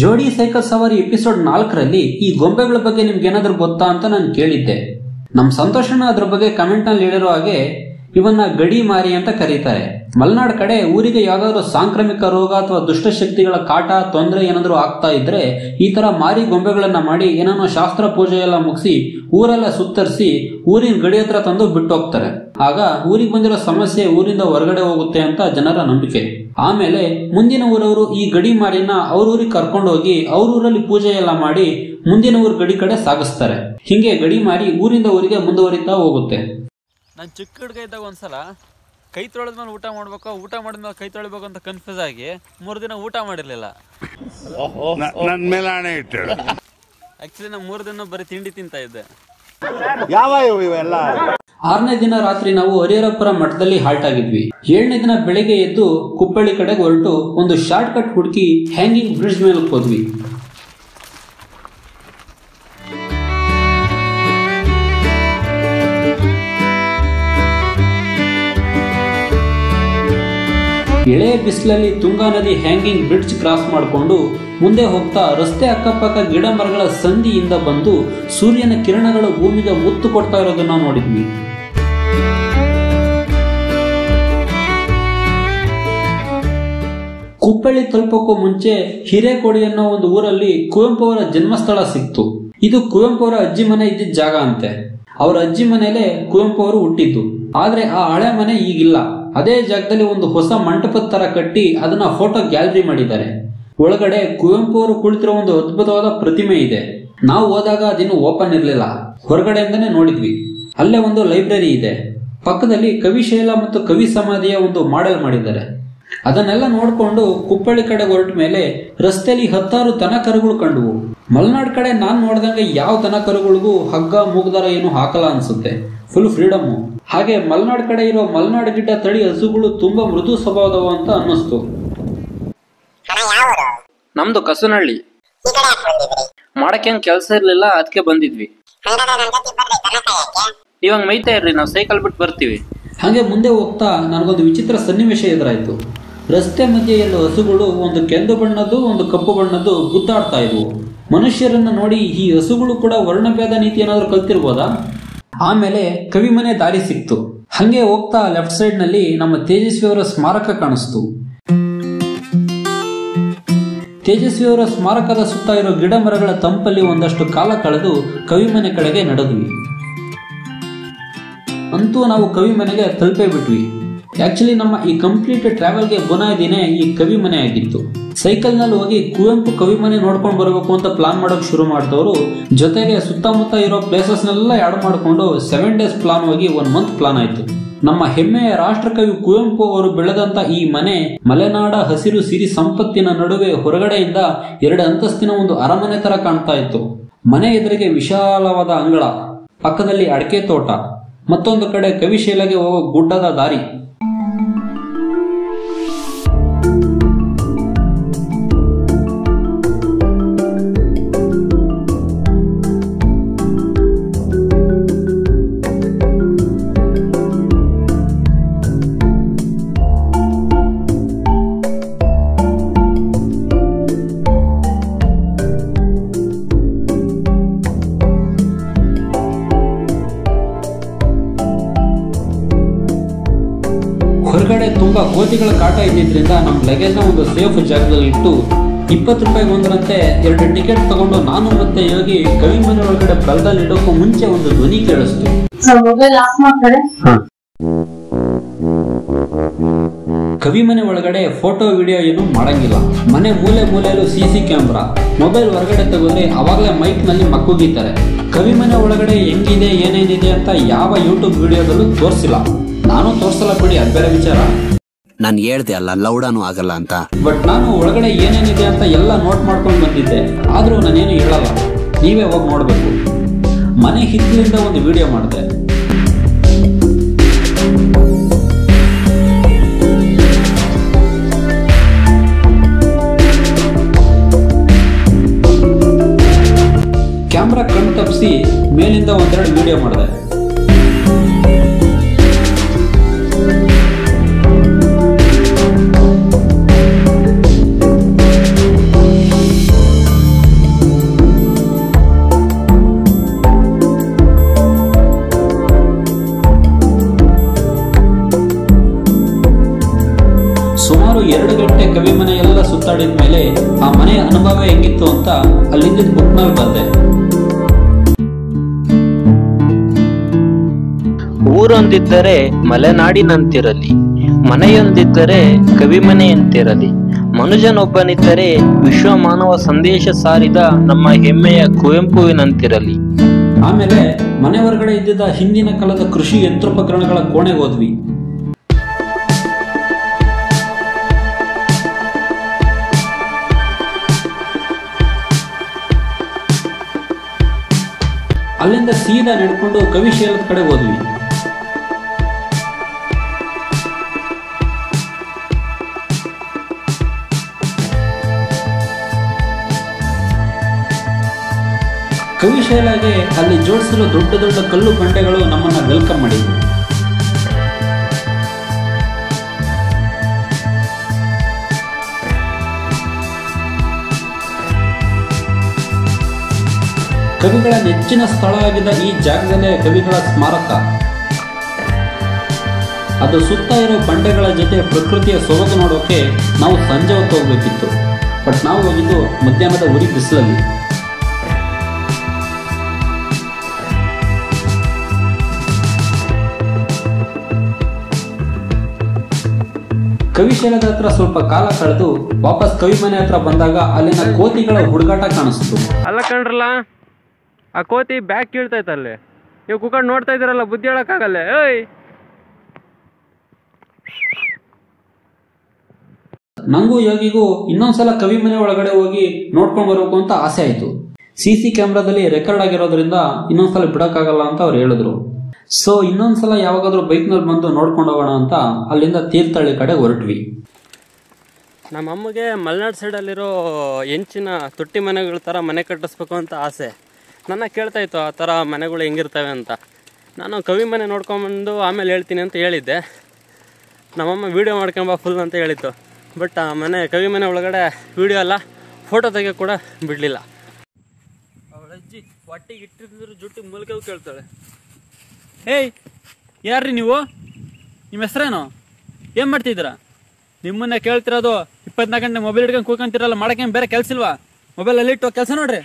ಜೋಡಿ ಸೈಕಲ್ ಸವಾರಿ ಎಪಿಸೋಡ್ 4ರಲ್ಲಿ ಈ ಗೊಂಬೆಗಳ ಬಗ್ಗೆ ನಿಮ್ಗೆ ಏನಾದ್ರೂ ಗೊತ್ತಾ ಅಂತ ನಾನು ಕೇಳಿದ್ದೆ. ನಮ್ ಸಂತೋಷನ ಅದ್ರ ಬಗ್ಗೆ ಕಮೆಂಟ್ ನಲ್ಲಿ ಹೇಳಿರೋ ಹಾಗೆ ಇವನ್ನ ಗಡಿ ಮಾರಿ ಅಂತ ಕರೀತಾರೆ. ಮಲೆನಾಡ್ ಕಡೆ ಊರಿಗೆ ಯಾವ್ದಾದ್ರು ಸಾಂಕ್ರಾಮಿಕ ರೋಗ ಅಥವಾ ದುಷ್ಟಶಕ್ತಿಗಳ ಕಾಟ ತೊಂದರೆ ಏನಾದ್ರು ಆಗ್ತಾ ಇದ್ರೆ ಈ ತರ ಮಾರಿ ಗೊಂಬೆಗಳನ್ನ ಮಾಡಿ ಏನಾನೋ ಶಾಸ್ತ್ರ ಪೂಜೆ ಎಲ್ಲ ಮುಗಿಸಿ ಊರೆಲ್ಲ ಸುತ್ತರಿಸಿ ಊರಿನ ಗಡಿ ಹತ್ರ ತಂದು ಬಿಟ್ಟು ಹೋಗ್ತಾರೆ. ಆಗ ಊರಿಗೆ ಬಂದಿರೋ ಸಮಸ್ಯೆ ಊರಿಂದ ಹೊರಗಡೆ ಹೋಗುತ್ತೆ ಅಂತ ಜನರ ನಂಬಿಕೆ. ಆಮೇಲೆ ಮುಂದಿನ ಊರವರು ಈ ಗಡಿ ಮಾರಿನ ಅವ್ರೂರಿಗೆ ಕರ್ಕೊಂಡು ಹೋಗಿ ಅವ್ರೂರಲ್ಲಿ ಪೂಜೆ ಎಲ್ಲ ಮಾಡಿ ಮುಂದಿನ ಊರ್ ಗಡಿ ಕಡೆ ಸಾಗಿಸ್ತಾರೆ. ಹಿಂಗೆ ಗಡಿ ಮಾರಿ ಊರಿಂದ ಊರಿಗೆ ಮುಂದುವರಿತಾ ಹೋಗುತ್ತೆ. ನಾನು ಚಿಕ್ಕ ಹುಡುಗ ಇದ್ದಾಗ ಒಂದ್ಸಲ ಕೈ ತೊಳೆದ್ಮೇಲೆ ಊಟ ಮಾಡ್ಬೇಕು, ಊಟ ಮಾಡಿದ್ಮೇಲೆ ಕೈ ತೊಳಿಬೇಕು ಅಂತ ಕನ್ಫ್ಯೂಸ್ ಆಗಿ 3 ದಿನ ಊಟ ಮಾಡಿರ್ಲಿಲ್ಲ. ಆಕ್ಚುಲಿ ನಾ 3 ದಿನ ಬರೀ ತಿಂಡಿ ತಿಂತಾ ಇದ್ದೆ. 6ನೇ ದಿನ ರಾತ್ರಿ ನಾವು ಹರಿಹರಪುರ ಮಠದಲ್ಲಿ ಹಾಲ್ಟ್ ಆಗಿದ್ವಿ. 7ನೇ ದಿನ ಬೆಳಿಗ್ಗೆ ಎದ್ದು ಕುಪ್ಪಳ್ಳಿ ಕಡೆಗೆ ಹೊರಟು ಒಂದು ಶಾರ್ಟ್ ಕಟ್ ಹುಡುಕಿ ಹ್ಯಾಂಗಿಂಗ್ ಬ್ರಿಡ್ಜ್ ಮೇಲೆ ಹೋದ್ವಿ. ಎಳೆ ಬಿಸಿಲಲ್ಲಿ ತುಂಗಾ ನದಿ ಹ್ಯಾಂಗಿಂಗ್ ಬ್ರಿಡ್ಜ್ ಕ್ರಾಸ್ ಮಾಡಿಕೊಂಡು ಮುಂದೆ ಹೋಗ್ತಾ ರಸ್ತೆ ಅಕ್ಕಪಕ್ಕ ಗಿಡ ಮರಗಳ ಸಂಧಿಯಿಂದ ಬಂದು ಸೂರ್ಯನ ಕಿರಣಗಳು ಭೂಮಿಗೆ ಮುತ್ತು ಕೊಡ್ತಾ ಇರೋದನ್ನ ನೋಡಿದ್ವಿ. ಕುಪ್ಪಳ್ಳಿ ತಲುಪಕ್ಕೂ ಮುಂಚೆ ಹಿರೇಕೊಡಿ ಅನ್ನೋ ಒಂದು ಊರಲ್ಲಿ ಕುವೆಂಪು ಅವರ ಜನ್ಮಸ್ಥಳ ಸಿಕ್ತು. ಇದು ಕುವೆಂಪು ಅವರ ಅಜ್ಜಿ ಮನೆ ಇದ್ದಿದ್ದ ಜಾಗ ಅಂತೆ. ಅವರ ಅಜ್ಜಿ ಮನೆಯಲ್ಲೇ ಕುವೆಂಪು ಅವರು ಹುಟ್ಟಿದ್ದು. ಆದ್ರೆ ಆ ಹಳೆ ಮನೆ ಈಗಿಲ್ಲ. ಅದೇ ಜಾಗದಲ್ಲಿ ಒಂದು ಹೊಸ ಮಂಟಪದ ತರ ಕಟ್ಟಿ ಅದನ್ನ ಫೋಟೋ ಗ್ಯಾಲರಿ ಮಾಡಿದ್ದಾರೆ. ಒಳಗಡೆ ಕುವೆಂಪು ಅವರು ಕುಳಿತಿರೋ ಒಂದು ಅದ್ಭುತವಾದ ಪ್ರತಿಮೆ ಇದೆ. ನಾವು ಹೋದಾಗ ಅದಿನ್ನು ಓಪನ್ ಇರಲಿಲ್ಲ, ಹೊರಗಡೆಯಿಂದನೇ ನೋಡಿದ್ವಿ. ಅಲ್ಲೇ ಒಂದು ಲೈಬ್ರರಿ ಇದೆ. ಪಕ್ಕದಲ್ಲಿ ಕವಿಶೈಲ ಮತ್ತು ಕವಿ ಸಮಾಧಿಯ ಒಂದು ಮಾಡೆಲ್ ಮಾಡಿದ್ದಾರೆ. ಅದನ್ನೆಲ್ಲ ನೋಡ್ಕೊಂಡು ಕುಪ್ಪಳ್ಳಿ ಕಡೆ ಹೊರಟ ಮೇಲೆ ರಸ್ತೆಯಲ್ಲಿ 10 ದನ ಕರುಗಳು ಕಂಡುವು. ಮಲೆನಾಡ್ ಕಡೆ ನಾನ್ ನೋಡ್ದಂಗೆ ಯಾವ ದನ ಕರುಗಳಿಗೂ ಹಗ್ಗ ಮೂಗ್ದಾರ ಏನು ಹಾಕಲ್ಲ ಅನ್ಸುತ್ತೆ. Full freedom. ಹಾಗೆ ಮಲೆನಾಡ್ ಕಡೆ ಇರೋ ಮಲೆನಾಡ್ ಗಿಡ್ಡ ತಳಿ ಹಸುಗಳು ತುಂಬಾ ಮೃದು ಸ್ವಭಾವದವು ಅಂತ ಅನ್ನಿಸ್ತು. ನಮ್ದು ಕಸನಹಳ್ಳಿ. ಮಾಡಕ್ಕೇನ್ ಕೆಲಸ ಇರ್ಲಿಲ್ಲ, ಅದಕ್ಕೆ ಬಂದಿದ್ವಿ. ಇವಾಗ ಮೈತಾ ಇರ್ರಿ, ನಾವು ಸೈಕಲ್ ಬಿಟ್ಟು ಬರ್ತೀವಿ. ಹಾಗೆ ಮುಂದೆ ಹೋಗ್ತಾ ನನಗೊಂದು ವಿಚಿತ್ರ ಸನ್ನಿವೇಶ ಎದುರಾಯ್ತು. ರಸ್ತೆ ಮಧ್ಯೆಯಲ್ಲೂ ಹಸುಗಳು ಒಂದು ಕೆಂದು ಬಣ್ಣದ್ದು ಒಂದು ಕಪ್ಪು ಬಣ್ಣದ್ದು ಗುದ್ದಾಡ್ತಾ ಇದ್ವು. ಮನುಷ್ಯರನ್ನ ನೋಡಿ ಈ ಹಸುಗಳು ಕೂಡ ವರ್ಣಭೇದ ನೀತಿ ಏನಾದ್ರು ಕಲ್ತಿರ್ಬೋದಾ? ಆಮೇಲೆ ಕವಿಮನೆ ದಾರಿ ಸಿಕ್ತು. ಹಂಗೆ ಹೋಗ್ತಾ ಲೆಫ್ಟ್ ಸೈಡ್ ನಲ್ಲಿ ನಮ್ಮ ತೇಜಸ್ವಿಯವರ ಸ್ಮಾರಕ ಕಾಣಿಸ್ತು. ತೇಜಸ್ವಿಯವರ ಸ್ಮಾರಕದ ಸುತ್ತ ಇರೋ ಗಿಡ ಮರಗಳ ತಂಪಲ್ಲಿ ಒಂದಷ್ಟು ಕಾಲ ಕಳೆದು ಕವಿಮನೆ ಕಡೆಗೆ ನಡೆದ್ವಿ. ಅಂತೂ ನಾವು ಕವಿಮನೆಗೆ ತಲುಪೇ ಬಿಟ್ವಿ. ಆಕ್ಚುಲಿ ನಮ್ಮ ಈ ಕಂಪ್ಲೀಟ್ ಟ್ರಾವೆಲ್ಗೆ ಬುನಾದಿನೇ ಈ ಕವಿಮನೆ ಆಗಿತ್ತು. ಸೈಕಲ್ ನಲ್ಲಿ ಹೋಗಿ ಕುವೆಂಪು ಕವಿಮನೆ ನೋಡ್ಕೊಂಡು ಬರಬೇಕು ಅಂತ ಪ್ಲಾನ್ ಮಾಡೋಕ್ ಶುರು ಮಾಡಿದವರು ಜೊತೆಗೆ ಸುತ್ತಮುತ್ತ ಇರೋ ಪ್ಲೇಸಸ್ ನೆಲ್ಲ ಆಡ್ ಮಾಡಿಕೊಂಡು 7 days ಪ್ಲಾನ್ ಹೋಗಿ 1 month ಪ್ಲಾನ್ ಆಯ್ತು. ನಮ್ಮ ಹೆಮ್ಮೆಯ ರಾಷ್ಟ್ರಕವಿ ಕುವೆಂಪು ಅವರು ಬೆಳೆದಂತ ಈ ಮನೆ ಮಲೆನಾಡ ಹಸಿರು ಸಿರಿ ಸಂಪತ್ತಿನ ನಡುವೆ ಹೊರಗಡೆಯಿಂದ 2 ಅಂತಸ್ತಿನ ಒಂದು ಅರಮನೆ ತರ ಕಾಣ್ತಾ ಇತ್ತು. ಮನೆ ಎದುರಿಗೆ ವಿಶಾಲವಾದ ಅಂಗಳ, ಪಕ್ಕದಲ್ಲಿ ಅಡಕೆ ತೋಟ, ಮತ್ತೊಂದು ಕಡೆ ಕವಿಶೈಲಗೆ ಹೋಗೋ ಗುಡ್ಡದ ದಾರಿ. ಹೊರಗಡೆ ತುಂಬಾ ಕೋತಿಗಳ ಕಾಟ ಇದ್ದಿದ್ರಿಂದ ನಮ್ಮ ಲಗೇಜ್ನ ಒಂದು ಸೇಫ್ ಜಾಗದಲ್ಲಿ ಇಟ್ಟು 20 ರೂಪಾಯಿಗೆ ಒಂದರಂತೆ 2 ಟಿಕೆಟ್ ತಗೊಂಡು ನಾನು ಮತ್ತೆ ಯೋಗಿ ಕವಿಮನೆ ಒಳಗಡೆ ಬಲದಲ್ಲಿ ಇಡೋಕ್ಕೂ ಮುಂಚೆ ಒಂದು ಧ್ವನಿ ಕೇಳಿಸ್ತು. ಕವಿಮನೆ ಒಳಗಡೆ ಫೋಟೋ ವಿಡಿಯೋ ಏನು ಮಾಡಂಗಿಲ್ಲ. ಮನೆ ಮೂಲೆ ಮೂಲೆಯಲ್ಲೂ CC ಕ್ಯಾಮ್ರಾ. ಮೊಬೈಲ್ ಹೊರಗಡೆ ತೆಗೆದ್ರೆ ಅವಾಗಲೇ ಮೈಕ್ ನಲ್ಲಿ ಮಕ್ಕುಗಿತಾರೆ. ಕವಿಮನೆ ಒಳಗಡೆ ಹೆಂಗಿದೆ ಏನೇನಿದೆ ಅಂತ ಯಾವ ಯೂಟ್ಯೂಬ್ ವಿಡಿಯೋದಲ್ಲೂ ತೋರಿಸಿಲ್ಲ. ನಾನು ತೋರ್ಸಲ್ಲ ಬಿಡಿ, ಅದು ಬೇರೆ ವಿಚಾರ. ನಾನು ಹೇಳ್ದೆ ಅಲ್ಲ ಲೌಡಾನು ಆಗಲ್ಲ ಅಂತ. ಬಟ್ ನಾನು ಒಳಗಡೆ ಏನೇನಿದೆ ಅಂತ ಎಲ್ಲ ನೋಟ್ ಮಾಡ್ಕೊಂಡು ಬಂದಿದ್ದೆ. ಆದ್ರೂ ನಾನೇನು ಹೇಳಲ್ಲ, ನೀವೇ ಹೋಗಿ ನೋಡ್ಬೇಕು. ಮನೆ ಹಿತ್ತಲಿಂದ ಒಂದು ವಿಡಿಯೋ ಮಾಡಿದೆ. ಕ್ಯಾಮ್ರಾ ಕಣ್ ತಪ್ಪಿಸಿ ಮೇಲಿಂದ ಒಂದೆರಡು ವಿಡಿಯೋ ಮಾಡಿದೆ. ಆ ಮನೆಯ ಅನುಭವ ಹೆಂಗಿತ್ತು ಅಂತ ಅಲ್ಲಿಂದ ಬುಕ್ನಲ್ಲಿ ಬರ್ದೆ. ಊರೊಂದಿದ್ದರೆ ಮಲೆನಾಡಿನಂತಿರಲಿ, ಮನೆಯೊಂದಿದ್ದರೆ ಕವಿಮನೆಯಂತಿರಲಿ, ಮನುಜನೊಬ್ಬನಿದ್ದರೆ ವಿಶ್ವಮಾನವ ಸಂದೇಶ ಸಾರಿದ ನಮ್ಮ ಹೆಮ್ಮೆಯ ಕುವೆಂಪುವಿನಂತಿರಲಿ. ಆಮೇಲೆ ಮನೆ ಹೊರಗಡೆ ಇದ್ದಿದ್ದ ಹಿಂದಿನ ಕಾಲದ ಕೃಷಿ ಯಂತ್ರೋಪಕರಣಗಳ ಕೋಣೆಗೆ ಹೋದ್ವಿ. ಅಲ್ಲಿಂದ ಸೀದಾ ನಡ್ಕೊಂಡು ಕವಿಶಾಲದ ಕಡೆ ಹೋದ್ವಿ. ಕವಿಶಾಲೆಗೆ ಅಲ್ಲಿ ಜೋಡಿಸಿರೋ ದೊಡ್ಡ ದೊಡ್ಡ ಕಲ್ಲು ಬಂಡೆಗಳು ನಮ್ಮನ್ನ ವೆಲ್ಕಮ್ ಮಾಡಿದ್ವು. ಕವಿಗಳ ನೆಚ್ಚಿನ ಸ್ಥಳ ಆಗಿದ್ದ ಈ ಜಾಗದಲ್ಲೇ ಕವಿಗಳ ಸ್ಮಾರಕ. ಅದು ಸುತ್ತ ಇರೋ ಬಂಡೆಗಳ ಜೊತೆ ಪ್ರಕೃತಿಯ ಸೊಬಗು ನೋಡೋಕೆ ನಾವು ಸಂಜೆ ಹೊತ್ತು ಹೋಗ್ಬೇಕಿತ್ತು. ಬಟ್ ನಾವು ಹೋಗಿದ್ದು ಮಧ್ಯಾಹ್ನದ ಉರಿ ಬಿಸಿಲಲ್ಲಿ. ಕವಿಶಾಲದ ಹತ್ರ ಸ್ವಲ್ಪ ಕಾಲ ಕಳೆದು ವಾಪಸ್ ಕವಿ ಮನೆ ಹತ್ರ ಬಂದಾಗ ಅಲ್ಲಿನ ಕೋತಿಗಳ ಹುಡುಗಾಟ ಕಾಣಿಸ್ತು. ಅಲ್ಲ ಕಣ್ರಲ್ಲ, ಆ ಕೋತಿ ಬ್ಯಾಗ್ ಕೀಳ್ತೈತೆ ಅಲ್ಲಿ. ನೀವು ಕುತ್ಕೊಂಡು ನೋಡ್ತಾ ಇದ್ದೀರಲ್ಲ, ಬುದ್ಧಿ ಹೇಳಕ್ಕಾಗಲ್ಲ. ಏಯ್, ನಂಗೂ ಯೋಗಿಗೂ ಇನ್ನೊಂದ್ಸಲ ಕವಿ ಮನೆ ಒಳಗಡೆ ಹೋಗಿ ನೋಡ್ಕೊಂಡ್ ಬರ್ಬೇಕು ಅಂತ ಆಸೆ ಆಯ್ತು. CC ಕ್ಯಾಮ್ರಾದಲ್ಲಿ ರೆಕಾರ್ಡ್ ಆಗಿರೋದ್ರಿಂದ ಇನ್ನೊಂದ್ಸಲ ಬಿಡಕ್ಕಾಗಲ್ಲ ಅಂತ ಅವ್ರು ಹೇಳಿದ್ರು. ಸೊ ಇನ್ನೊಂದ್ಸಲ ಯಾವಾಗಾದ್ರೂ ಬೈಕ್ನಲ್ಲಿ ಬಂದು ನೋಡ್ಕೊಂಡು ಹೋಗೋಣ ಅಂತ ಅಲ್ಲಿಂದ ತೀರ್ಥಹಳ್ಳಿ ಕಡೆ ಹೊರಟ್ವಿ. ನಮ್ಮ ಅಮ್ಮಗೆ ಮಲೆನಾಡು ಸೈಡಲ್ಲಿರೋ ಹೆಂಚಿನ ತೊಟ್ಟಿ ಮನೆಗಳ ಥರ ಮನೆ ಕಟ್ಟಿಸ್ಬೇಕು ಅಂತ ಆಸೆ. ನನ್ನ ಕೇಳ್ತಾ ಇತ್ತು ಆ ಥರ ಮನೆಗಳು ಹೆಂಗಿರ್ತವೆ ಅಂತ. ನಾನು ಕವಿ ಮನೆ ನೋಡ್ಕೊಂಬಂದು ಆಮೇಲೆ ಹೇಳ್ತೀನಿ ಅಂತ ಹೇಳಿದ್ದೆ. ನಮ್ಮಮ್ಮ ವೀಡಿಯೋ ಮಾಡ್ಕೊಂಬ ಫುಲ್ ಅಂತ ಹೇಳಿತ್ತು. ಬಟ್ ಆ ಮನೆ ಕವಿ ಮನೆ ಒಳಗಡೆ ವೀಡಿಯೋ ಅಲ್ಲ, ಫೋಟೋ ತೆಗಿಯೋ ಕೂಡ ಬಿಡಲಿಲ್ಲ. ಅವಳ ಅಜ್ಜಿ ಹೊಟ್ಟಿಗೆ ಇಟ್ಟಿದ್ರು ಜುಟ್ಟಿಗೆ ಮೂಲಕ ಕೇಳ್ತಾಳೆ. ಏಯ್, ಯಾರ್ರಿ ನೀವು? ನಿಮ್ಮ ಹೆಸರೇನು? ಏನು ಮಾಡ್ತಿದ್ದೀರಾ? ನಿಮ್ಮನ್ನ ಕೇಳ್ತಿರೋದು 24 ಗಂಟೆ ಮೊಬೈಲ್ ಹಿಡ್ಕೊಂಡು ಕೂತ್ಕೊಂತಿರಲ್ಲ, ಮಾಡೋಕ್ಕೇನು ಬೇರೆ ಕೆಲಸ ಇಲ್ವಾ? ಮೊಬೈಲಲ್ಲಿ ಇಟ್ಟು ಕೆಲಸ ನೋಡ್ರಿ.